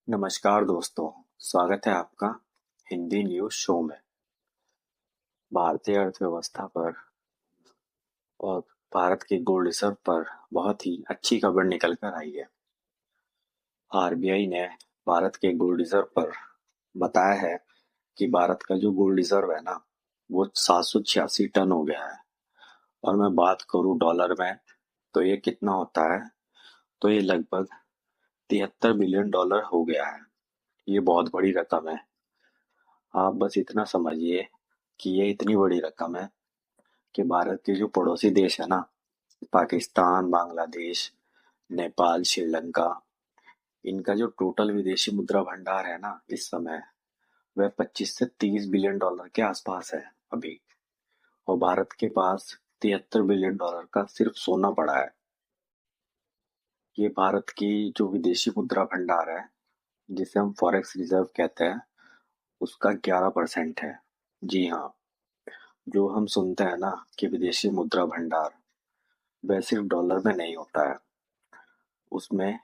नमस्कार दोस्तों, स्वागत है आपका हिंदी न्यूज़ शो में। भारतीय अर्थव्यवस्था पर और भारत के गोल्ड रिजर्व पर बहुत ही अच्छी खबर निकल कर आई है। आरबीआई ने भारत के गोल्ड रिजर्व पर बताया है कि भारत का जो गोल्ड रिजर्व है ना, वो 786 टन हो गया है। और मैं बात करूं डॉलर में, तो ये कितना होता है? तो ये लगभग 73 बिलियन डॉलर हो गया है। ये बहुत बड़ी रकम है। आप बस इतना समझिए कि ये इतनी बड़ी रकम है कि भारत के जो पड़ोसी देश है ना, पाकिस्तान, बांग्लादेश, नेपाल, श्रीलंका, इनका जो टोटल विदेशी मुद्रा भंडार है ना इस समय, वह 25 से 30 बिलियन डॉलर के आसपास है अभी। और भारत के पास 73 बिलियन डॉलर का सिर्फ सोना पड़ा है। ये भारत की जो विदेशी मुद्रा भंडार है, जिसे हम फॉरेक्स रिजर्व कहते हैं, उसका 11% है। जी हाँ, जो हम सुनते हैं ना कि विदेशी मुद्रा भंडार, वह सिर्फ डॉलर में नहीं होता है। उसमें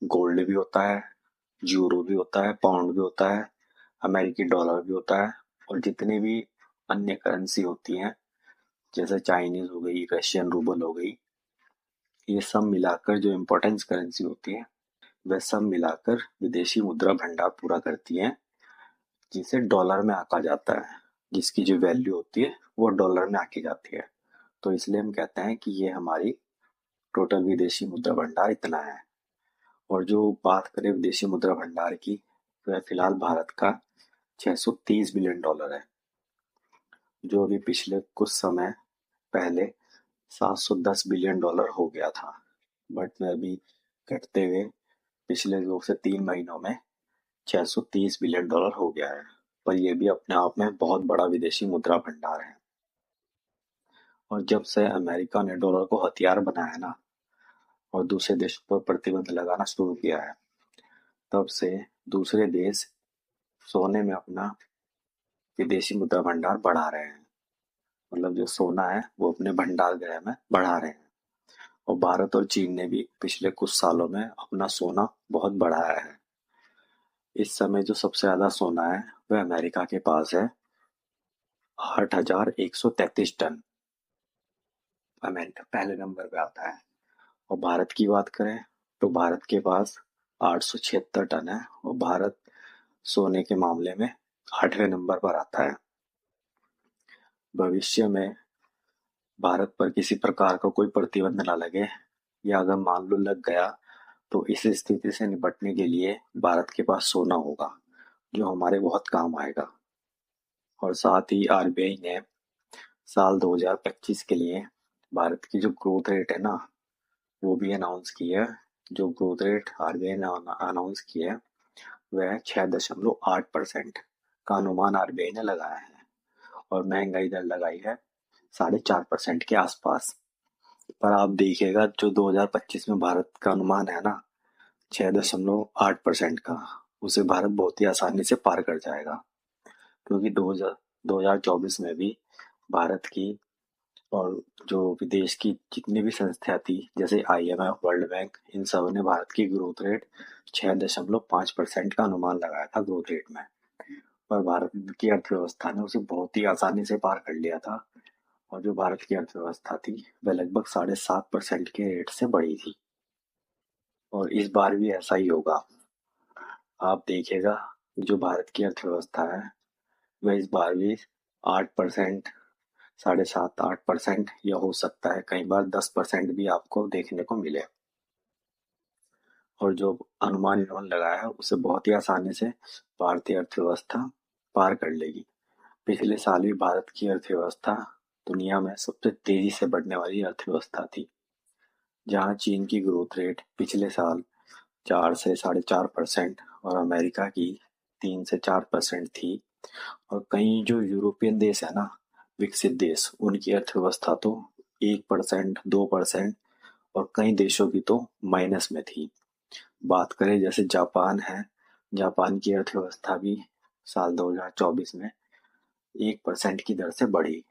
गोल्ड भी होता है, यूरो भी होता है, पाउंड भी होता है, अमेरिकी डॉलर भी होता है, और जितनी भी अन्य करेंसी होती हैं, जैसे चाइनीज हो गई, रशियन रूबल हो गई, ये सब मिलाकर जो इम्पोर्टेंस करेंसी होती है, वह सब मिलाकर विदेशी मुद्रा भंडार पूरा करती है, जिसे डॉलर में आका जाता है, जिसकी जो वैल्यू होती है वो डॉलर में आकी जाती है। तो इसलिए हम कहते हैं कि ये हमारी टोटल विदेशी मुद्रा भंडार इतना है। और जो बात करें विदेशी मुद्रा भंडार की, वह फिलहाल भारत का 630 बिलियन डॉलर है, जो अभी पिछले कुछ समय पहले 710 बिलियन डॉलर हो गया था। बट में अभी घटते हुए पिछले 2 से 3 महीनों में 630 बिलियन डॉलर हो गया है। पर यह भी अपने आप में बहुत बड़ा विदेशी मुद्रा भंडार है। और जब से अमेरिका ने डॉलर को हथियार बनाया ना, और दूसरे देशों पर प्रतिबंध लगाना शुरू किया है, तब से दूसरे देश सोने में अपना विदेशी मुद्रा भंडार बढ़ा रहे हैं। मतलब जो सोना है वो अपने भंडार गृह में बढ़ा रहे हैं। और भारत और चीन ने भी पिछले कुछ सालों में अपना सोना बहुत बढ़ाया है। इस समय जो सबसे ज्यादा सोना है वह अमेरिका के पास है, 8,133 टन। अमेरिका पहले नंबर पे आता है। और भारत की बात करें तो भारत के पास 876 टन है, और भारत सोने के मामले में 8वें नंबर पर आता है। भविष्य में भारत पर किसी प्रकार का कोई प्रतिबंध ना लगे, या अगर मान लो लग गया, तो इस स्थिति से निपटने के लिए भारत के पास सोना होगा, जो हमारे बहुत काम आएगा। और साथ ही आरबीआई ने साल 2025 के लिए भारत की जो ग्रोथ रेट है ना, वो भी अनाउंस की है। जो ग्रोथ रेट आरबीआई ने अनाउंस की है, वह 6.8% का अनुमान आरबीआई ने लगाया है। और महंगाई दर लगाई है 4.5% के आसपास। पर आप देखिएगा, जो 2025 में भारत का अनुमान है ना, 6.8% का, उसे भारत बहुत ही आसानी से पार कर जाएगा। क्योंकि 2024 में भी भारत की और जो विदेश की जितनी भी संस्था थी, जैसे आईएमएफ, वर्ल्ड बैंक, इन सब ने भारत की ग्रोथ रेट 6.5% का अनुमान लगाया था ग्रोथ रेट में। पर भारत की अर्थव्यवस्था ने उसे बहुत ही आसानी से पार कर लिया था। और जो भारत की अर्थव्यवस्था थी, वह लगभग 7.5% के रेट से बढ़ी थी। और इस बार भी ऐसा ही होगा। आप देखिएगा, जो भारत की अर्थव्यवस्था है, वह इस बार भी 8%, 7.5-8%, या हो सकता है कई बार 10% भी आपको देखने को मिले। और जो अनुमान इन्होंने लगाया है, उसे बहुत ही आसानी से भारतीय अर्थव्यवस्था पार कर लेगी। पिछले साल भी भारत की अर्थव्यवस्था दुनिया में सबसे तेजी से बढ़ने वाली अर्थव्यवस्था थी, जहां चीन की ग्रोथ रेट पिछले साल 4 से 4.5% और अमेरिका की 3 से 4% थी। और कई जो यूरोपियन देश है ना, विकसित देश, उनकी अर्थव्यवस्था तो 1%, 2%, और कई देशों की तो माइनस में थी। बात करें जैसे जापान है, जापान की अर्थव्यवस्था भी साल 2024 में 1% की दर से बढ़ी।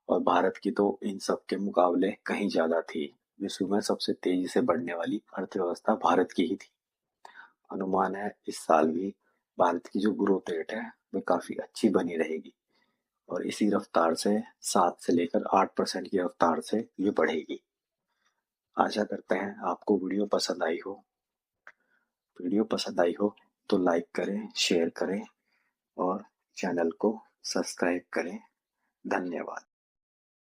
और भारत की तो इन सब के मुकाबले कहीं ज्यादा थी। विश्व में सबसे तेजी से बढ़ने वाली अर्थव्यवस्था भारत की ही थी। अनुमान है इस साल भी भारत की जो ग्रोथ रेट है वो काफ़ी अच्छी बनी रहेगी और इसी रफ्तार से 7 से लेकर 8% की रफ्तार से ये बढ़ेगी। आशा करते हैं आपको वीडियो पसंद आई हो तो लाइक करें, शेयर करें और चैनल को सब्सक्राइब करें। धन्यवाद।